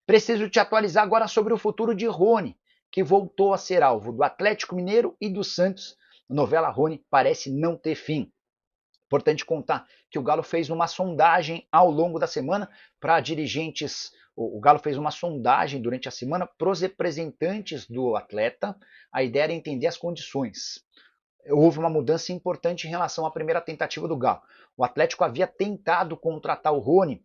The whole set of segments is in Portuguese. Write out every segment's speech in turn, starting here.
Preciso te atualizar agora sobre o futuro de Rony, que voltou a ser alvo do Atlético Mineiro e do Santos. A novela Rony parece não ter fim. Importante contar que o Galo fez uma sondagem ao longo da semana para dirigentes. O Galo fez uma sondagem durante a semana para os representantes do atleta. A ideia era entender as condições. Houve uma mudança importante em relação à primeira tentativa do Galo. O Atlético havia tentado contratar o Rony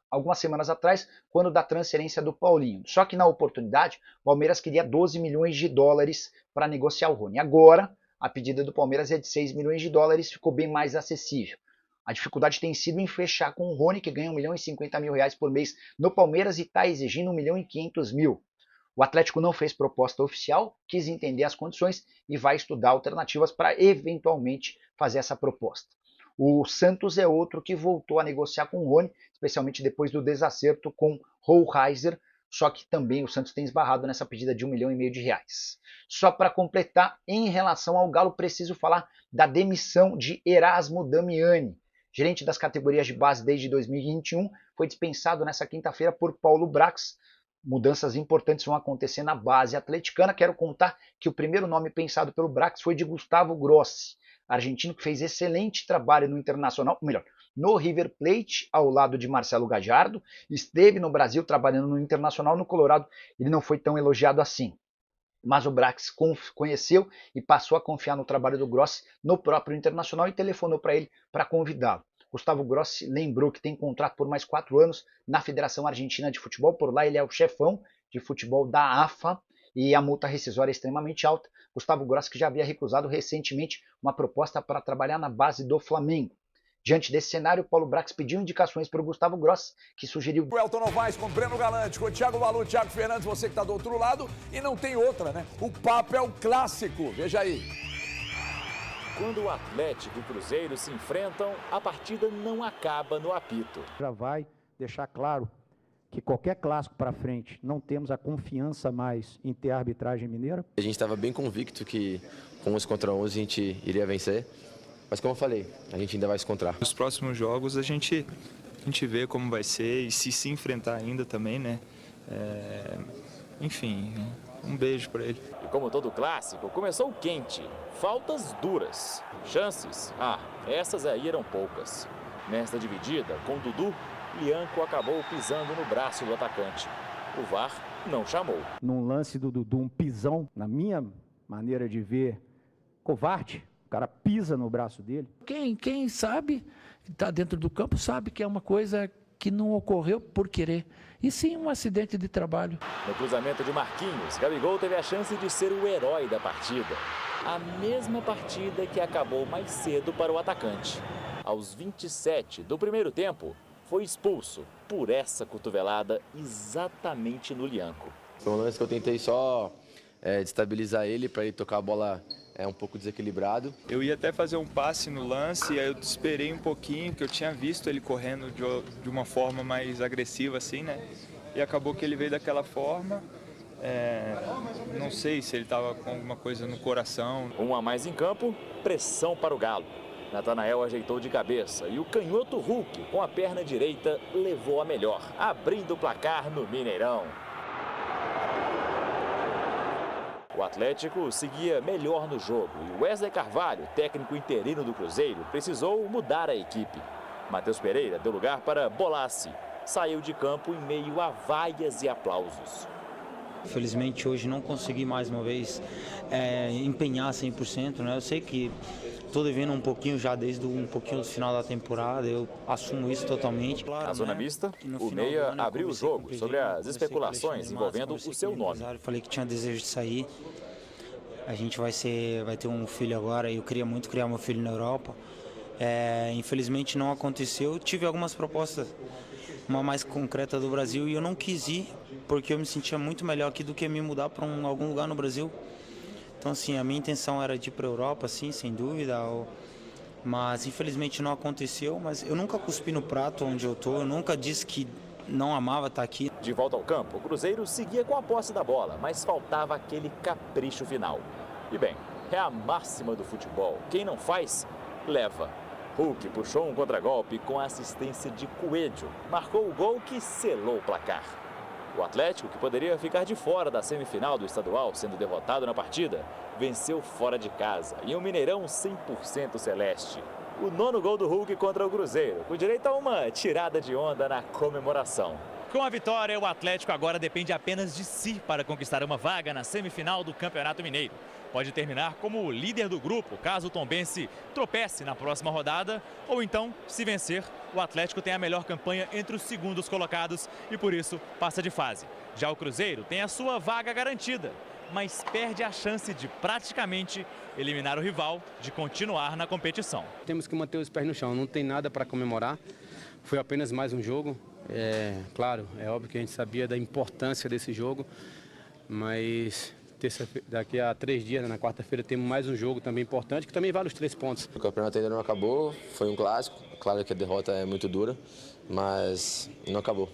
algumas semanas atrás, quando da transferência do Paulinho. Só que na oportunidade, o Palmeiras queria 12 milhões de dólares para negociar o Rony. Agora, a pedida do Palmeiras é de 6 milhões de dólares, ficou bem mais acessível. A dificuldade tem sido em fechar com o Rony, que ganha 1 milhão e 50 mil reais por mês no Palmeiras e está exigindo 1 milhão e 500 mil. O Atlético não fez proposta oficial, quis entender as condições e vai estudar alternativas para eventualmente fazer essa proposta. O Santos é outro que voltou a negociar com o Rony, especialmente depois do desacerto com Rollheiser, só que também o Santos tem esbarrado nessa pedida de 1,5 milhão de reais. Só para completar, em relação ao Galo, preciso falar da demissão de Erasmo Damiani. Gerente das categorias de base desde 2021, foi dispensado nessa quinta-feira por Paulo Brax. Mudanças importantes vão acontecer na base atleticana. Quero contar que o primeiro nome pensado pelo Brax foi de Gustavo Grossi, argentino que fez excelente trabalho no Internacional, ou melhor, no River Plate, ao lado de Marcelo Gallardo. Esteve no Brasil trabalhando no Internacional. No Colorado ele não foi tão elogiado assim. Mas o Brax conheceu e passou a confiar no trabalho do Grossi no próprio Internacional e telefonou para ele para convidá-lo. Gustavo Grossi lembrou que tem contrato por mais 4 anos na Federação Argentina de Futebol. Por lá ele é o chefão de futebol da AFA e a multa rescisória é extremamente alta. Gustavo Grossi que já havia recusado recentemente uma proposta para trabalhar na base do Flamengo. Diante desse cenário, Paulo Brax pediu indicações para o Gustavo Grossi, que sugeriu... O Elton Novaes com o Breno Galante, com o Thiago Valu, Thiago Fernandes, você que está do outro lado, e não tem outra, né? O papo é o clássico, veja aí. Quando o Atlético e o Cruzeiro se enfrentam, a partida não acaba no apito. Já vai deixar claro que qualquer clássico para frente, não temos a confiança mais em ter a arbitragem mineira. A gente estava bem convicto que com 11 contra 11 a gente iria vencer. Mas como eu falei, a gente ainda vai se encontrar. Nos próximos jogos a gente vê como vai ser e se enfrentar ainda também, né? Enfim, um beijo para ele. E como todo clássico, começou quente. Faltas duras. Chances? Essas aí eram poucas. Nesta dividida, com Dudu, Lianco acabou pisando no braço do atacante. O VAR não chamou. Num lance do Dudu, um pisão, na minha maneira de ver, covarde. O cara pisa no braço dele. Quem sabe, está dentro do campo, sabe que é uma coisa que não ocorreu por querer. E sim um acidente de trabalho. No cruzamento de Marquinhos, Gabigol teve a chance de ser o herói da partida. A mesma partida que acabou mais cedo para o atacante. Aos 27 do primeiro tempo, foi expulso por essa cotovelada exatamente no Lianco. Foi um lance que eu tentei só destabilizar ele para ele tocar a bola um pouco desequilibrado. Eu ia até fazer um passe no lance, aí eu esperei um pouquinho, que eu tinha visto ele correndo de uma forma mais agressiva assim, né? E acabou que ele veio daquela forma. Não sei se ele estava com alguma coisa no coração. Um a mais em campo, pressão para o Galo. Natanael ajeitou de cabeça e o canhoto Hulk, com a perna direita, levou a melhor, abrindo o placar no Mineirão. O Atlético seguia melhor no jogo e Wesley Carvalho, técnico interino do Cruzeiro, precisou mudar a equipe. Matheus Pereira deu lugar para Bolassi. Saiu de campo em meio a vaias e aplausos. Infelizmente hoje não consegui mais uma vez empenhar 100%, né? Eu sei que estou devendo um pouquinho já desde um pouquinho do final da temporada, eu assumo isso totalmente. Na zona mista, o Meia abriu o jogo sobre as especulações envolvendo o seu nome. Eu falei que tinha desejo de sair, a gente vai ter um filho agora e eu queria muito criar meu filho na Europa. Infelizmente não aconteceu, tive algumas propostas, uma mais concreta do Brasil e eu não quis ir porque eu me sentia muito melhor aqui do que me mudar para algum lugar no Brasil. Então, assim, a minha intenção era de ir para a Europa, sim, sem dúvida, mas infelizmente não aconteceu. Mas eu nunca cuspi no prato onde eu estou, eu nunca disse que não amava estar aqui. De volta ao campo, o Cruzeiro seguia com a posse da bola, mas faltava aquele capricho final. E bem, é a máxima do futebol. Quem não faz, leva. Hulk puxou um contragolpe com a assistência de Coelho. Marcou o gol que selou o placar. O Atlético, que poderia ficar de fora da semifinal do estadual, sendo derrotado na partida, venceu fora de casa, em um Mineirão 100% celeste. O 9º gol do Hulk contra o Cruzeiro, com direito a uma tirada de onda na comemoração. Com a vitória, o Atlético agora depende apenas de si para conquistar uma vaga na semifinal do Campeonato Mineiro. Pode terminar como o líder do grupo, caso o Tombense tropece na próxima rodada, ou então, se vencer, o Atlético tem a melhor campanha entre os segundos colocados e, por isso, passa de fase. Já o Cruzeiro tem a sua vaga garantida, mas perde a chance de praticamente eliminar o rival, de continuar na competição. Temos que manter os pés no chão, não tem nada para comemorar, foi apenas mais um jogo. Claro, é óbvio que a gente sabia da importância desse jogo, mas daqui a 3 dias, na quarta-feira, temos mais um jogo também importante, que também vale os 3 pontos. O campeonato ainda não acabou, foi um clássico, claro que a derrota é muito dura, mas não acabou,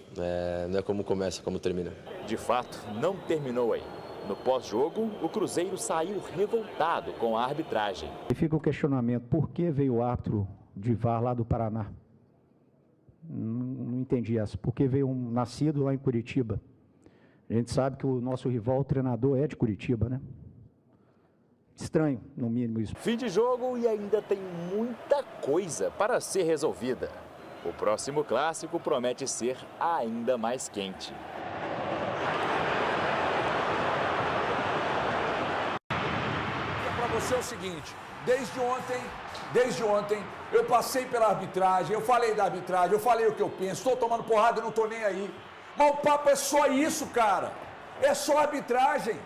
não é como começa, como termina. De fato, não terminou aí. No pós-jogo, o Cruzeiro saiu revoltado com a arbitragem. E fica o questionamento, por que veio o árbitro de VAR lá do Paraná? Não entendi essa. Por que veio um nascido lá em Curitiba? A gente sabe que o nosso rival, o treinador, é de Curitiba, né? Estranho, no mínimo, isso. Fim de jogo e ainda tem muita coisa para ser resolvida. O próximo clássico promete ser ainda mais quente. Para você é o seguinte, desde ontem, eu passei pela arbitragem, eu falei da arbitragem, eu falei o que eu penso, estou tomando porrada e não estou nem aí. Mas o papo é só isso, cara. É só arbitragem.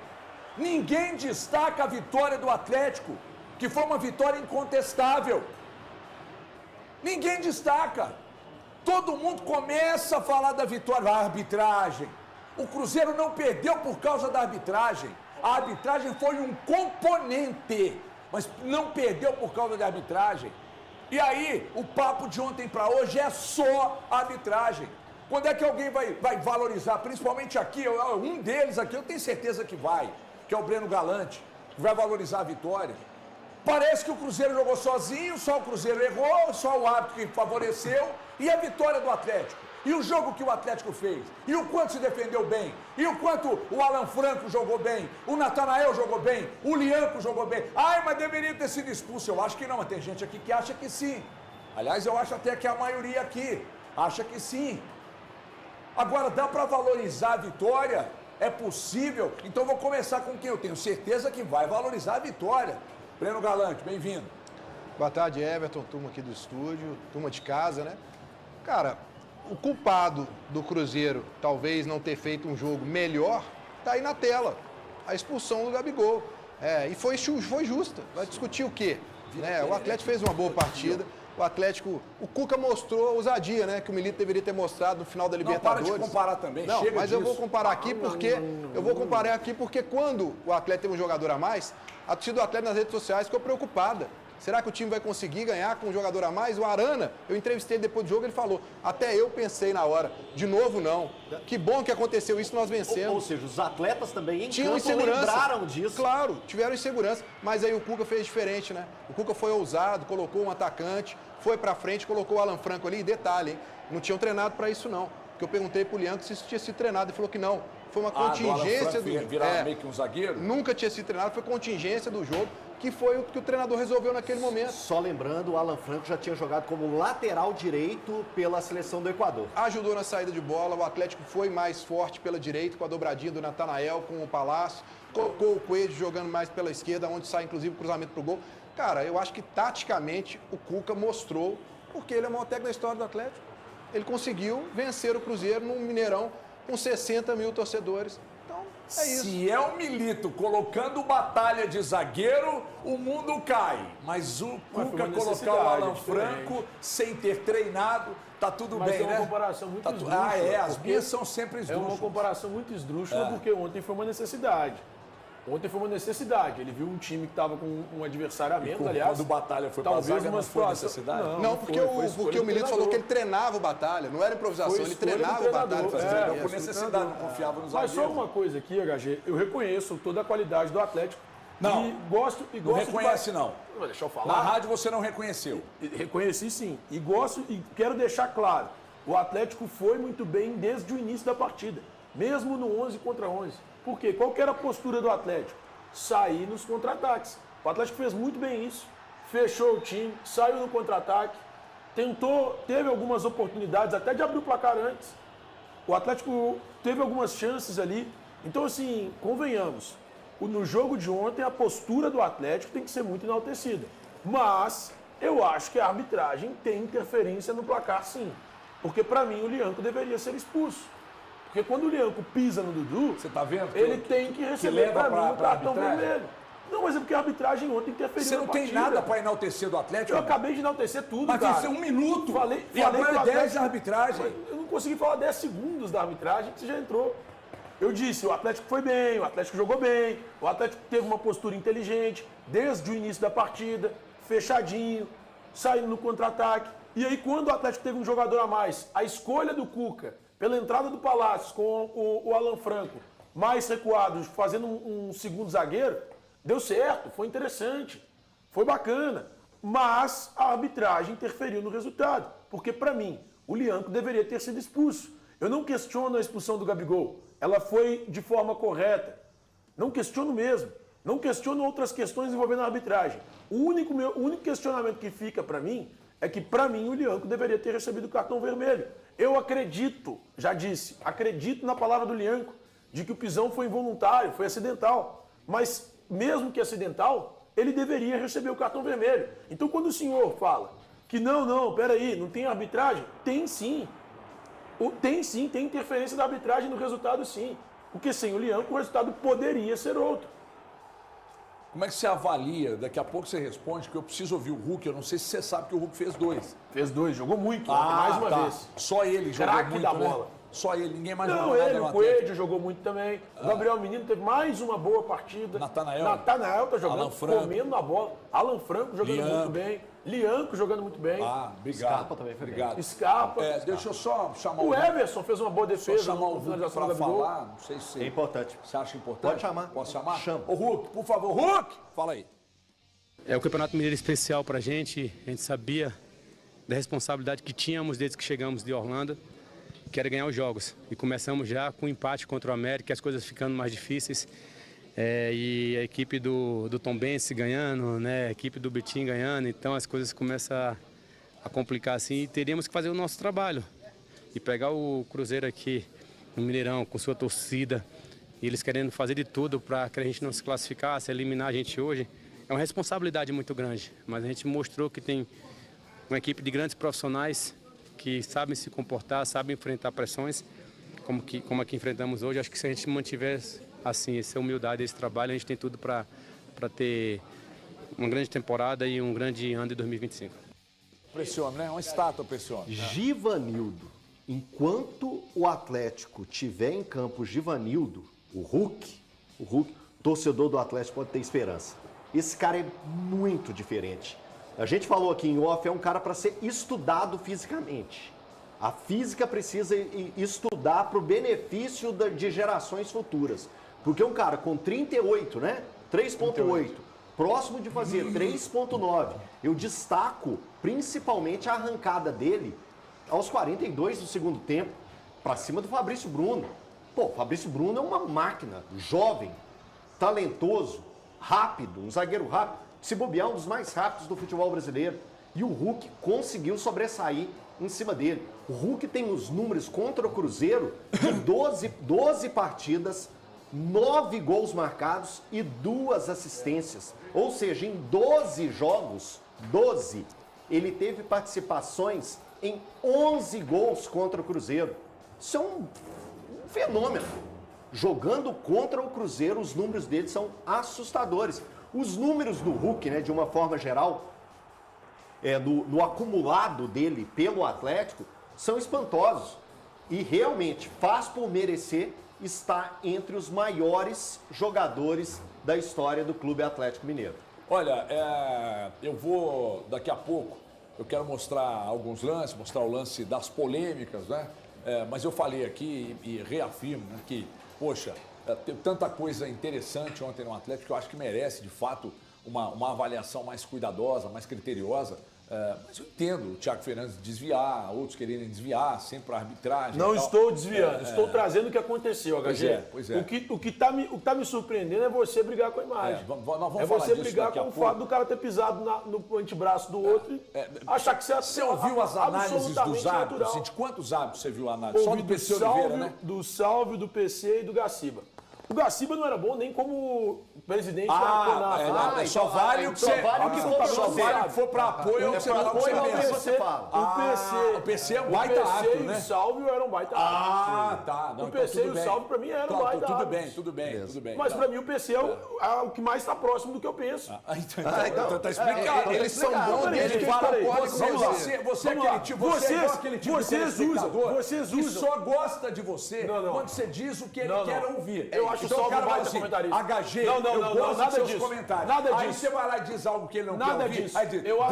Ninguém destaca a vitória do Atlético, que foi uma vitória incontestável. Ninguém destaca. Todo mundo começa a falar da vitória da arbitragem. O Cruzeiro não perdeu por causa da arbitragem. A arbitragem foi um componente, mas não perdeu por causa da arbitragem. E aí, o papo de ontem para hoje é só arbitragem. Quando é que alguém vai valorizar, principalmente aqui, um deles aqui, eu tenho certeza que vai, que é o Breno Galante, que vai valorizar a vitória. Parece que o Cruzeiro jogou sozinho, só o Cruzeiro errou, só o árbitro que favoreceu, e a vitória do Atlético. E o jogo que o Atlético fez, e o quanto se defendeu bem, e o quanto o Alan Franco jogou bem, o Natanael jogou bem, o Lianco jogou bem. Ai, mas deveria ter sido expulso. Eu acho que não, mas tem gente aqui que acha que sim. Aliás, eu acho até que a maioria aqui acha que sim. Agora, dá para valorizar a vitória? É possível? Então vou começar com quem eu tenho certeza que vai valorizar a vitória. Breno Galante, bem-vindo. Boa tarde, Everton, turma aqui do estúdio, turma de casa, né? Cara, o culpado do Cruzeiro talvez não ter feito um jogo melhor, tá aí na tela. A expulsão do Gabigol. E foi justa. Vai discutir o quê? O Atlético fez uma boa partida. O Atlético, o Cuca mostrou ousadia, né? Que o Milito deveria ter mostrado no final da Libertadores. Não, para de comparar também, não, chega mas disso. eu vou comparar aqui porque quando o Atlético teve um jogador a mais, a torcida do Atlético nas redes sociais ficou preocupada. Será que o time vai conseguir ganhar com um jogador a mais? O Arana, eu entrevistei ele depois do jogo, ele falou, até eu pensei na hora, de novo não. Que bom que aconteceu isso, nós vencemos. Ou seja, os atletas também em tinham campo insegurança. lembraram disso. Claro, tiveram insegurança, mas aí o Cuca fez diferente, né? O Cuca foi ousado, colocou um atacante, foi pra frente, colocou o Alan Franco ali, e detalhe, hein? Não tinham treinado pra isso não. Porque eu perguntei pro Lianco se isso tinha sido treinado, ele falou que não. Foi uma contingência do virar meio que um zagueiro? Nunca tinha sido treinado, foi contingência do jogo, que foi o que o treinador resolveu naquele momento. Só lembrando, o Alan Franco já tinha jogado como lateral direito pela seleção do Equador. Ajudou na saída de bola, o Atlético foi mais forte pela direita, com a dobradinha do Natanael, com o Palácio, colocou o Coelho jogando mais pela esquerda, onde sai inclusive o cruzamento pro gol. Cara, eu acho que taticamente o Cuca mostrou, porque ele é o maior técnico da história do Atlético. Ele conseguiu vencer o Cruzeiro num Mineirão com 60 mil torcedores. Então, é isso. Se é o Milito colocando batalha de zagueiro, o mundo cai. Mas o Cuca colocar o Alan Franco sem ter treinado, tá tudo bem, né? Mas é uma comparação muito esdrúxula. As minhas são sempre esdrúxulas. É uma comparação muito esdrúxula, porque ontem foi uma necessidade. Ontem foi uma necessidade. Ele viu um time que estava com um adversário a menos, aliás. Quando o Batalha foi para a zaga, não foi necessidade? Não, porque o Milito falou que ele treinava o Batalha. Não era improvisação, ele treinava o Batalha. Por necessidade, não confiava nos zagueiros. Mas só uma coisa aqui, HG. Eu reconheço toda a qualidade do Atlético. Não, e gosto não reconhece, não. Deixa eu falar. Na rádio você não reconheceu. Reconheci, sim. E quero deixar claro. O Atlético foi muito bem desde o início da partida. mesmo no 11 contra 11. Por quê? Qual que era a postura do Atlético? Sair nos contra-ataques. O Atlético fez muito bem isso. Fechou o time, saiu no contra-ataque, teve algumas oportunidades até de abrir o placar antes. O Atlético teve algumas chances ali. Então, assim, convenhamos, no jogo de ontem a postura do Atlético tem que ser muito enaltecida. Mas eu acho que a arbitragem tem interferência no placar, sim. Porque, para mim, o Lianco deveria ser expulso. Porque quando o Lianco pisa no Dudu, você tá vendo ele tem que receber, para mim, o cartão vermelho. Não, mas é porque a arbitragem ontem interferiu. Você não tem nada para enaltecer do Atlético? Eu acabei de enaltecer tudo, mas cara. Mas tem um minuto. Falei agora 10 da arbitragem. Eu não consegui falar 10 segundos da arbitragem, que você já entrou. Eu disse, o Atlético foi bem, o Atlético jogou bem, o Atlético teve uma postura inteligente desde o início da partida, fechadinho, saindo no contra-ataque. E aí, quando o Atlético teve um jogador a mais, a escolha do Cuca, pela entrada do Palácios com o Alan Franco, mais recuado, fazendo um segundo zagueiro, deu certo, foi interessante, foi bacana. Mas a arbitragem interferiu no resultado. Porque, para mim, o Lianco deveria ter sido expulso. Eu não questiono a expulsão do Gabigol. Ela foi de forma correta. Não questiono mesmo. Não questiono outras questões envolvendo a arbitragem. O único questionamento que fica para mim é que, para mim, o Lianco deveria ter recebido o cartão vermelho. Eu acredito, já disse, acredito na palavra do Lianco, de que o pisão foi involuntário, foi acidental. Mas, mesmo que acidental, ele deveria receber o cartão vermelho. Então, quando o senhor fala que não, peraí, não tem arbitragem, tem sim. Tem sim, tem interferência da arbitragem no resultado, sim. Porque sem o Lianco, o resultado poderia ser outro. Como é que você avalia? Daqui a pouco você responde, que eu preciso ouvir o Hulk. Eu não sei se você sabe que o Hulk fez 2. Fez 2, jogou muito, mais uma vez. Só ele jogou Craque muito, da né? bola. Só ele, ninguém mais jogou nada. Não, ele, no o Coelho jogou muito também. O Gabriel Menino teve mais uma boa partida. Natanael Tá jogando, comendo a bola. Alan Franco jogando muito bem. Lianco jogando muito bem. Obrigado. Scarpa também foi bem. Scarpa. Deixa eu só chamar o Everson fez uma boa defesa. Só chamar o Hulk para falar. Não sei se é importante. Você acha importante? Pode chamar. Posso chamar? Chama. Ô Hulk, por favor. Hulk! Fala aí. É o Campeonato Mineiro especial para a gente sabia da responsabilidade que tínhamos desde que chegamos de Orlando, que era ganhar os jogos. E começamos já com um empate contra o América, as coisas ficando mais difíceis. E a equipe do Tombense ganhando, né? A equipe do Betim ganhando, então as coisas começam a complicar assim e teríamos que fazer o nosso trabalho. E pegar o Cruzeiro aqui no Mineirão, com sua torcida, e eles querendo fazer de tudo para que a gente não se classificasse, eliminar a gente hoje, é uma responsabilidade muito grande. Mas a gente mostrou que tem uma equipe de grandes profissionais que sabem se comportar, sabem enfrentar pressões, como a que enfrentamos hoje. Acho que se a gente mantiver assim, essa humildade, esse trabalho, a gente tem tudo para ter uma grande temporada e um grande ano de 2025. Pressiona, né? Uma estátua pressiona. Givanildo. Enquanto o Atlético tiver em campo Givanildo, o Hulk, torcedor do Atlético pode ter esperança. Esse cara é muito diferente. A gente falou aqui em off, é um cara para ser estudado fisicamente. A física precisa estudar para o benefício de gerações futuras. Porque um cara com 38, né? 3.8, próximo de fazer 3.9. Eu destaco principalmente a arrancada dele aos 42 do segundo tempo, para cima do Fabrício Bruno. Pô, o Fabrício Bruno é uma máquina, jovem, talentoso, rápido, um zagueiro rápido. Se bobear, um dos mais rápidos do futebol brasileiro. E o Hulk conseguiu sobressair em cima dele. O Hulk tem os números contra o Cruzeiro de 12 partidas, 9 gols marcados e 2 assistências. Ou seja, em 12 jogos, ele teve participações em 11 gols contra o Cruzeiro. Isso é um fenômeno. Jogando contra o Cruzeiro, os números dele são assustadores. Os números do Hulk, né, de uma forma geral, no acumulado dele pelo Atlético, são espantosos. E realmente faz por merecer estar entre os maiores jogadores da história do Clube Atlético Mineiro. Olha, eu vou, daqui a pouco, eu quero mostrar alguns lances, mostrar o lance das polêmicas, né? Mas eu falei aqui e reafirmo, né, que, poxa, teve tanta coisa interessante ontem no Atlético que eu acho que merece, de fato, uma avaliação mais cuidadosa, mais criteriosa. Mas eu entendo o Thiago Fernandes desviar, outros quererem desviar, sempre para a arbitragem. Não estou desviando, estou trazendo o que aconteceu, HG. Pois é. O que tá me surpreendendo é você brigar com a imagem. Vamos é você brigar com o fato do cara ter pisado no antebraço do outro e achar que você ouviu as análises dos árbitros? De quantos árbitros você viu a análise? Só do PC Oliveira, né? Do Salvio, do PC e do Gaciba. O Gaciba não era bom nem como presidente da CONAF. Só vale o que for para apoio, o PC é um baita árbitro, né? O Salvio era um baita árbitro. Tá. O PC e o Salvio, para mim, era um baita árbitro. Tudo bem. Mas para mim o PC é o que mais está próximo do que eu penso. Então tá explicado. Eles são bons, ele fala você é aquele tipo, vocês só gosta de você quando você diz o que ele quer ouvir. Eu acho só um baita comentarista. HG, eu gosto dos seus comentários. Nada disso. Aí você vai lá e diz algo que ele não quer ouvir. Aí diz, eu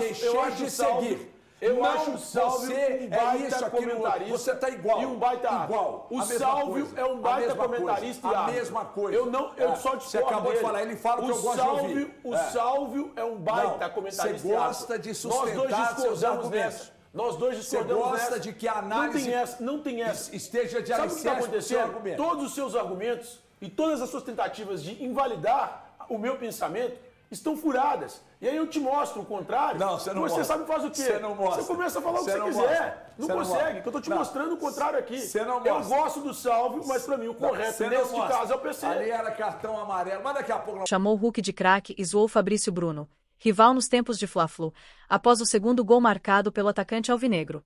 acho de seguir. Eu acho o Salvio um baita comentarista. Você está igual. E um baita igual. O Salvio é um baita comentarista e a mesma coisa. Eu só discordo. Você acabou de falar, ele fala o que eu gosto de ouvir. O Salvio é um baita comentarista. Você gosta de sustentar seus argumentos. Nós dois discordamos. Você gosta de que a análise não tem essa. Esteja de alicerce. Sabe o que está acontecendo? Argumento. Todos os seus argumentos e todas as suas tentativas de invalidar o meu pensamento estão furadas. E aí eu te mostro o contrário. Não, você não você mostra. sabe faz o quê? Você não mostra. Você começa a falar o que você quiser. Não consegue, que eu estou te mostrando o contrário aqui. Você não eu mostra. gosto do Salvio, mas para mim o correto nesse caso é o PC. Ali era cartão amarelo, mas daqui a pouco... Chamou Hulk de craque e zoou Fabrício Bruno, rival nos tempos de Fla-Flu, após o segundo gol marcado pelo atacante alvinegro.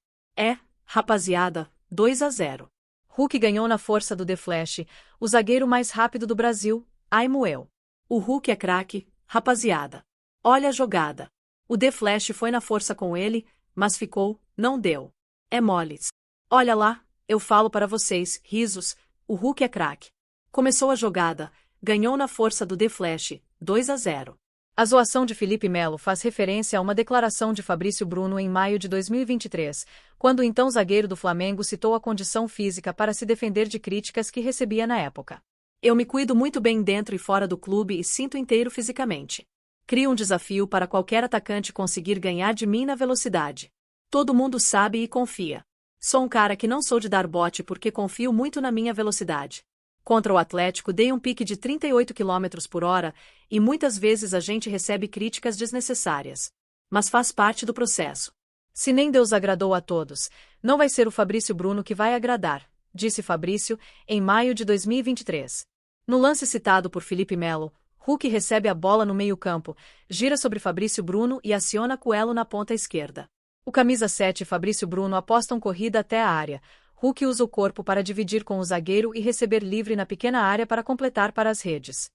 Rapaziada, 2-0. Hulk ganhou na força do The Flash, o zagueiro mais rápido do Brasil, Aimuel. O Hulk é craque, rapaziada. Olha a jogada. O The Flash foi na força com ele, mas ficou, não deu. É moles. Olha lá, eu falo para vocês, risos, o Hulk é craque. Começou a jogada, ganhou na força do The Flash, 2-0. A zoação de Felipe Melo faz referência a uma declaração de Fabrício Bruno em maio de 2023, quando o então zagueiro do Flamengo citou a condição física para se defender de críticas que recebia na época. Eu me cuido muito bem dentro e fora do clube e sinto inteiro fisicamente. Crio um desafio para qualquer atacante conseguir ganhar de mim na velocidade. Todo mundo sabe e confia. Sou um cara que não sou de dar bote porque confio muito na minha velocidade. Contra o Atlético dei um pique de 38 km por hora e muitas vezes a gente recebe críticas desnecessárias. Mas faz parte do processo. Se nem Deus agradou a todos, não vai ser o Fabrício Bruno que vai agradar, disse Fabrício, em maio de 2023. No lance citado por Felipe Melo, Hulk recebe a bola no meio-campo, gira sobre Fabrício Bruno e aciona Coelho na ponta esquerda. O camisa 7 Fabrício Bruno apostam corrida até a área. Hulk usa o corpo para dividir com o zagueiro e receber livre na pequena área para completar para as redes.